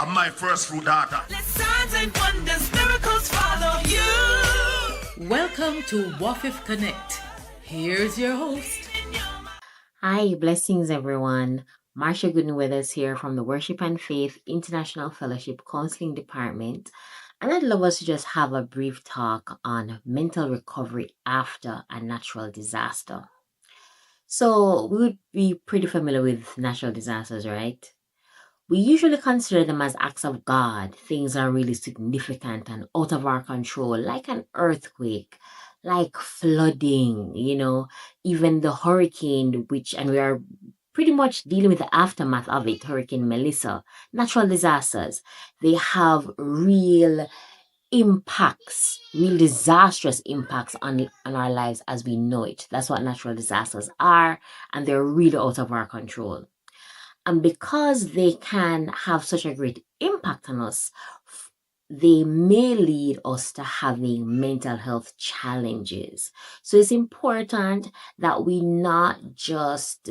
I'm my first fruit daughter. Let signs and wonders, miracles follow you. Welcome to WAFIF Connect. Here's your host. Hi, blessings everyone. Marsha Goodenweathers here from the Worship and Faith International Fellowship Counseling Department. And I'd love us to just have a brief talk on mental recovery after a natural disaster. So we would be pretty familiar with natural disasters, right? We usually consider them as acts of God. Things are really significant and out of our control, like an earthquake, like flooding, even the hurricane, and we are pretty much dealing with the aftermath of it, Hurricane Melissa. Natural disasters, they have real impacts, real disastrous impacts on our lives as we know it. That's what natural disasters are, and they're really out of our control. And because they can have such a great impact on us, they may lead us to having mental health challenges. So it's important that we not just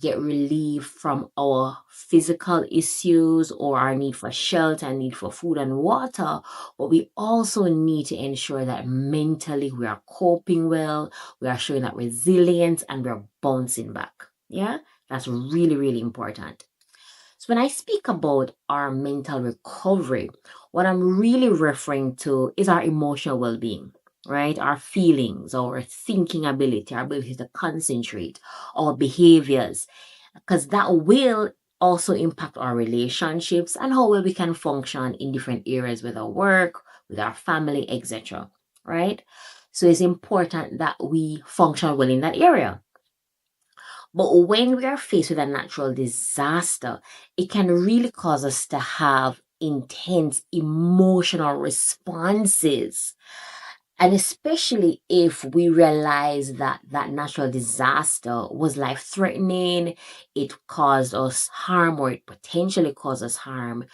get relief from our physical issues or our need for shelter and need for food and water, but we also need to ensure that mentally we are coping well, we are showing that resilience, and we're bouncing back. Yeah, that's really, really important. So when I speak about our mental recovery, what I'm really referring to is our emotional well-being, right? Our feelings, our thinking ability, our ability to concentrate, our behaviors, because that will also impact our relationships and how well we can function in different areas with our work, with our family, etc. Right? So it's important that we function well in that area. But when we are faced with a natural disaster, it can really cause us to have intense emotional responses. And especially if we realize that that natural disaster was life-threatening, it caused us harm, or it potentially caused us harm,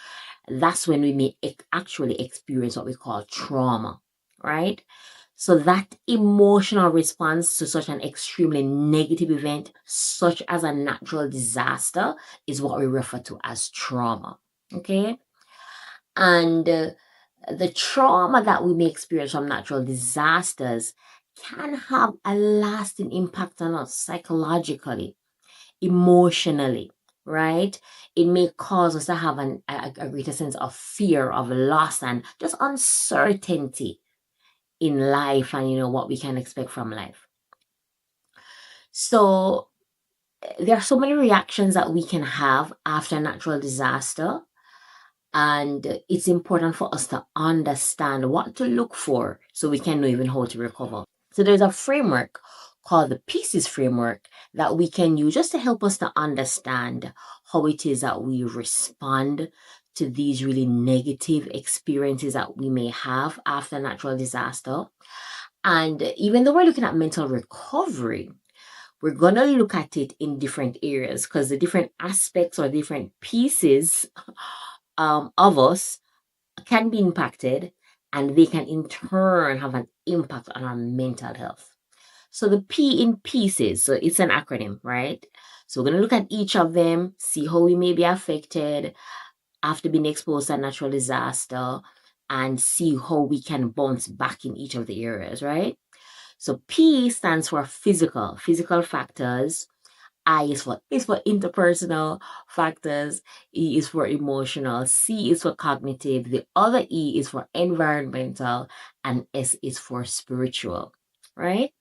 that's when we may actually experience what we call trauma, right? So that emotional response to such an extremely negative event, such as a natural disaster, is what we refer to as trauma, okay? And the trauma that we may experience from natural disasters can have a lasting impact on us psychologically, emotionally, right? It may cause us to have a greater sense of fear, of loss, and just uncertainty in life and what we can expect from life. So there are so many reactions that we can have after a natural disaster, and it's important for us to understand what to look for so we can know even how to recover. So there's a framework called the Pieces Framework that we can use just to help us to understand how it is that we respond to these really negative experiences that we may have after natural disaster. And even though we're looking at mental recovery, we're going to look at it in different areas because the different aspects or different pieces of us can be impacted, and they can in turn have an impact on our mental health. So the P in pieces, so it's an acronym, right? So we're going to look at each of them, see how we may be affected after being exposed to a natural disaster, and see how we can bounce back in each of the areas, right? So P stands for physical factors. I is for interpersonal factors. E is for emotional. C is for cognitive. The other E is for environmental, and S is for spiritual, right?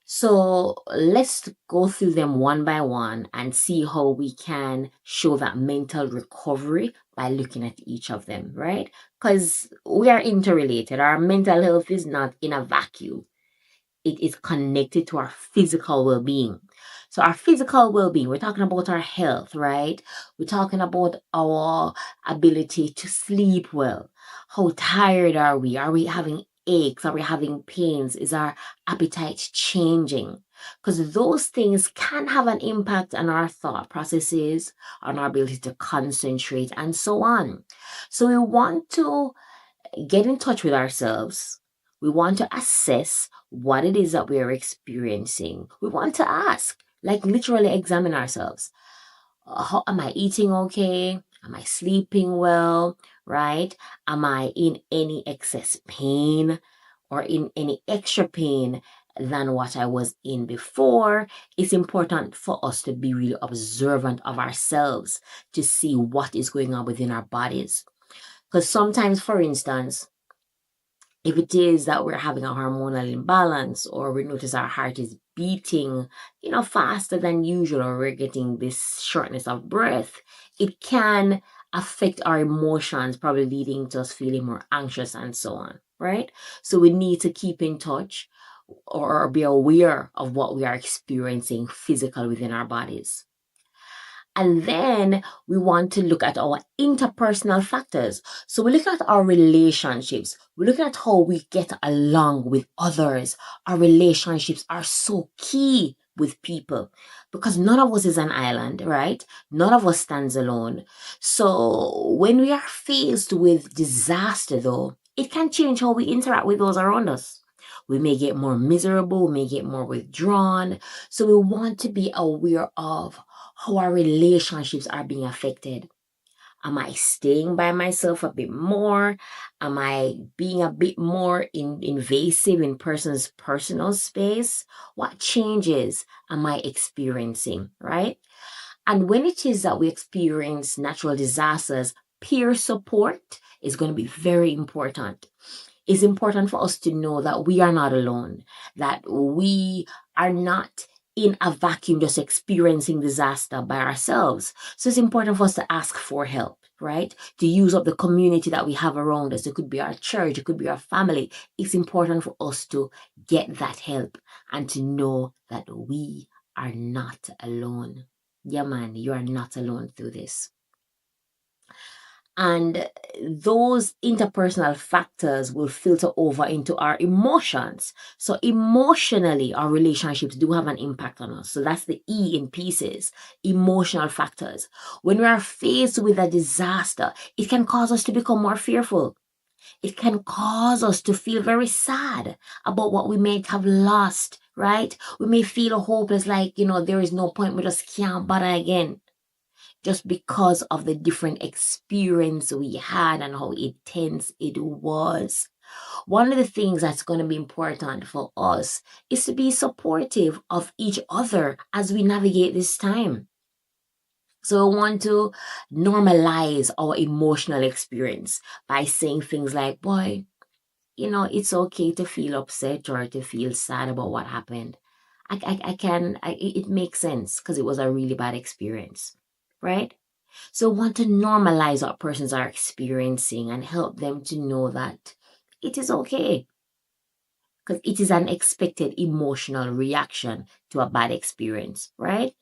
So let's go through them one by one and see how we can show that mental recovery by looking at each of them, right? Because we are interrelated. Our mental health is not in a vacuum. It is connected to our physical well-being. So our physical well-being, we're talking about our health, right? We're talking about our ability to sleep well. How tired are we? Are we having aches? Are we having pains? Is our appetite changing? Because those things can have an impact on our thought processes, on our ability to concentrate, and so on. So we want to get in touch with ourselves. We want to assess what it is that we are experiencing. We want to ask, like literally examine ourselves. How am I eating okay? Am I sleeping well, right? Am I in any excess pain or in any extra pain than what I was in before? It's important for us to be really observant of ourselves to see what is going on within our bodies. Because sometimes, for instance, if it is that we're having a hormonal imbalance or we notice our heart is beating, faster than usual, or we're getting this shortness of breath, it can affect our emotions, probably leading to us feeling more anxious and so on, right? So we need to keep in touch or be aware of what we are experiencing physically within our bodies. And then we want to look at our interpersonal factors. So we look at our relationships. We look at how we get along with others. Our relationships are so key with people because none of us is an island, right? None of us stands alone. So when we are faced with disaster, though, it can change how we interact with those around us. We may get more miserable, we may get more withdrawn. So we want to be aware of how our relationships are being affected. Am I staying by myself a bit more? Am I being a bit more invasive in person's personal space? What changes am I experiencing, right? And when it is that we experience natural disasters, peer support is going to be very important. It's important for us to know that we are not alone, that we are not in a vacuum just experiencing disaster by ourselves. So it's important for us to ask for help, right? To use up the community that we have around us. It could be our church, it could be our family. It's important for us to get that help and to know that we are not alone. Yeah, man, you are not alone through this. And those interpersonal factors will filter over into our emotions. So emotionally, our relationships do have an impact on us. So that's the E in pieces, emotional factors. When we are faced with a disaster, it can cause us to become more fearful. It can cause us to feel very sad about what we may have lost, right? We may feel hopeless, like, there is no point, we just can't bother again, just because of the different experience we had and how intense it was. One of the things that's going to be important for us is to be supportive of each other as we navigate this time. So I want to normalize our emotional experience by saying things like, boy, it's okay to feel upset or to feel sad about what happened. It makes sense because it was a really bad experience, right? So want to normalize what persons are experiencing and help them to know that it is okay because it is an expected emotional reaction to a bad experience, right?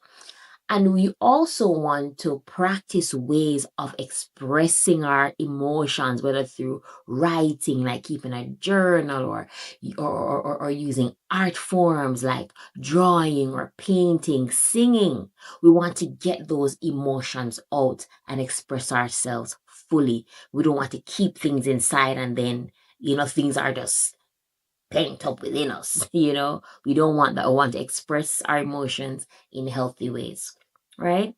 And we also want to practice ways of expressing our emotions, whether through writing, like keeping a journal, or using art forms like drawing or painting, singing. We want to get those emotions out and express ourselves fully. We don't want to keep things inside and then, things are just pent up within us. We don't want that. We want to express our emotions in healthy ways, right?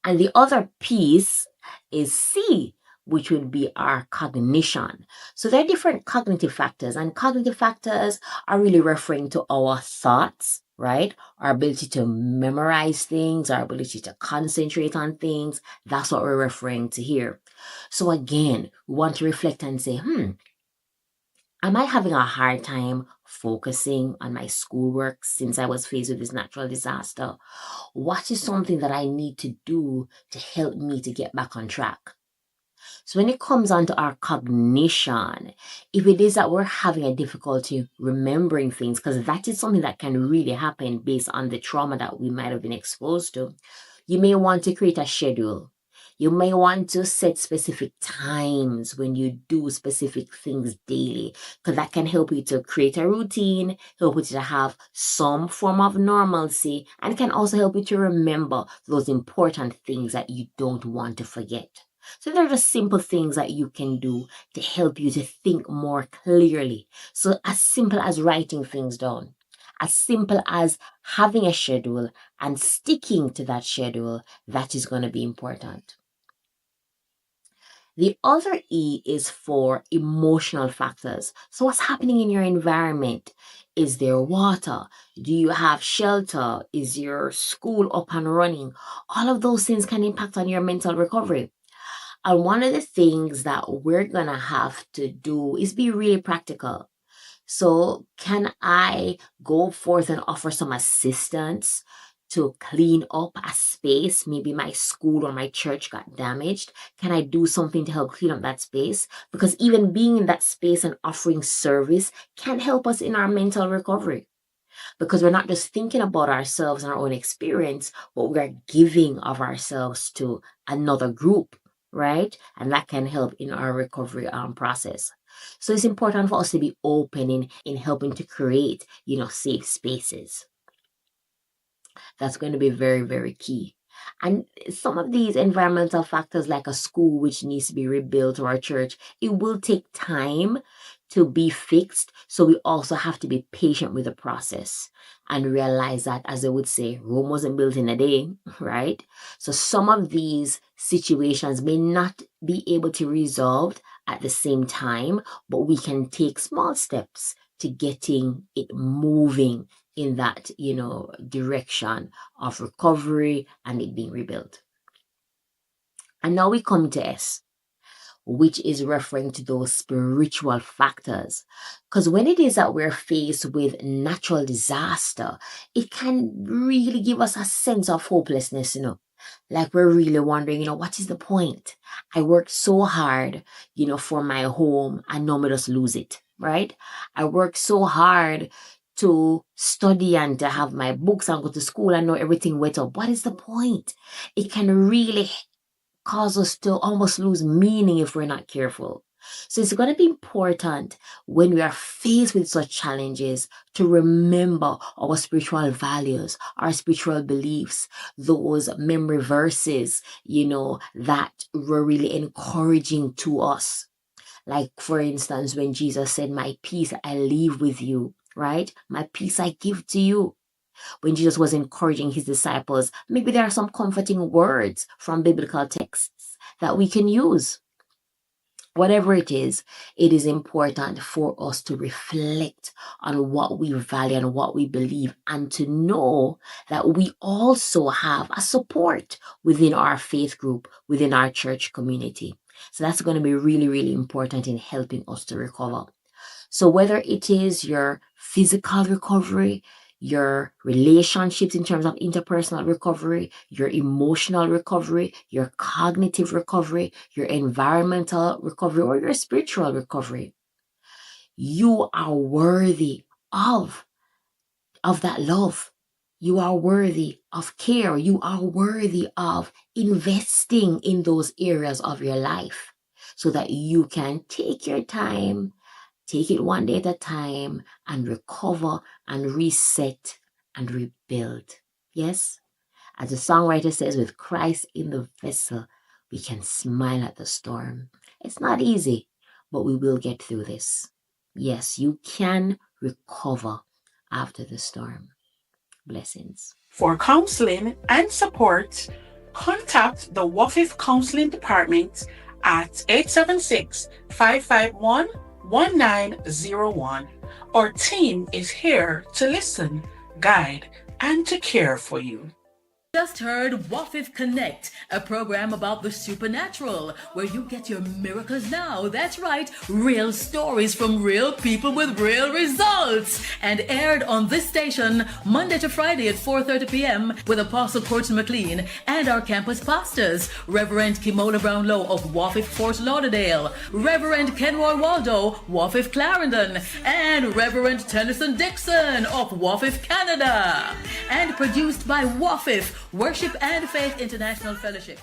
And the other piece is C, which would be our cognition. So there are different cognitive factors, and cognitive factors are really referring to our thoughts, right? Our ability to memorize things, our ability to concentrate on things. That's what we're referring to here. So again, we want to reflect and say, am I having a hard time focusing on my schoolwork since I was faced with this natural disaster? What is something that I need to do to help me to get back on track? So when it comes on to our cognition, if it is that we're having a difficulty remembering things, because that is something that can really happen based on the trauma that we might have been exposed to, you may want to create a schedule. You may want to set specific times when you do specific things daily, because that can help you to create a routine, help you to have some form of normalcy, and can also help you to remember those important things that you don't want to forget. So there are just simple things that you can do to help you to think more clearly. So as simple as writing things down, as simple as having a schedule and sticking to that schedule, that is going to be important. The other E is for emotional factors. So what's happening in your environment? Is there water? Do you have shelter? Is your school up and running? All of those things can impact on your mental recovery. And one of the things that we're going to have to do is be really practical. So can I go forth and offer some assistance to clean up a space? Maybe my school or my church got damaged. Can I do something to help clean up that space? Because even being in that space and offering service can help us in our mental recovery. Because we're not just thinking about ourselves and our own experience, but we're giving of ourselves to another group, right? And that can help in our recovery process. So it's important for us to be open in helping to create, safe spaces. That's going to be very, very key. And some of these environmental factors, like a school which needs to be rebuilt or a church, it will take time to be fixed. So we also have to be patient with the process and realize that, as I would say, Rome wasn't built in a day, right? So some of these situations may not be able to be resolved at the same time, but we can take small steps to getting it moving in that, direction of recovery and it being rebuilt. And now we come to S, which is referring to those spiritual factors. Because when it is that we're faced with natural disaster, it can really give us a sense of hopelessness, Like we're really wondering, what is the point? I worked so hard, for my home and now I just lose it, right? I worked so hard to study and to have my books and go to school and know everything went up. What is the point? It can really cause us to almost lose meaning if we're not careful. So it's going to be important when we are faced with such challenges to remember our spiritual values, our spiritual beliefs, those memory verses, that were really encouraging to us. Like, for instance, when Jesus said, "My peace I leave with you," right? "My peace I give to you." When Jesus was encouraging his disciples, maybe there are some comforting words from biblical texts that we can use. Whatever it is important for us to reflect on what we value and what we believe, and to know that we also have a support within our faith group, within our church community. So that's going to be really, really important in helping us to recover. So whether it is your physical recovery, your relationships in terms of interpersonal recovery, your emotional recovery, your cognitive recovery, your environmental recovery, or your spiritual recovery, you are worthy of that love. You are worthy of care. You are worthy of investing in those areas of your life so that you can take your time, take it one day at a time, and recover and reset and rebuild. Yes? As the songwriter says, with Christ in the vessel, we can smile at the storm. It's not easy, but we will get through this. Yes, you can recover after the storm. Blessings. For counseling and support, contact the WAFIF Counseling Department at 876-551-1901. Our team is here to listen, guide, and to care for you. Just heard WAFIF Connect, a program about the supernatural, where you get your miracles now. That's right, real stories from real people with real results. And aired on this station Monday to Friday at 4:30 p.m. with Apostle Courtney McLean and our campus pastors, Reverend Kimola Brownlow of WAFIF Fort Lauderdale, Reverend Kenroy Waldo, WAFIF Clarendon, and Reverend Tennyson Dixon of WAFIF Canada. And produced by WAFIF, Worship and Faith International Fellowship.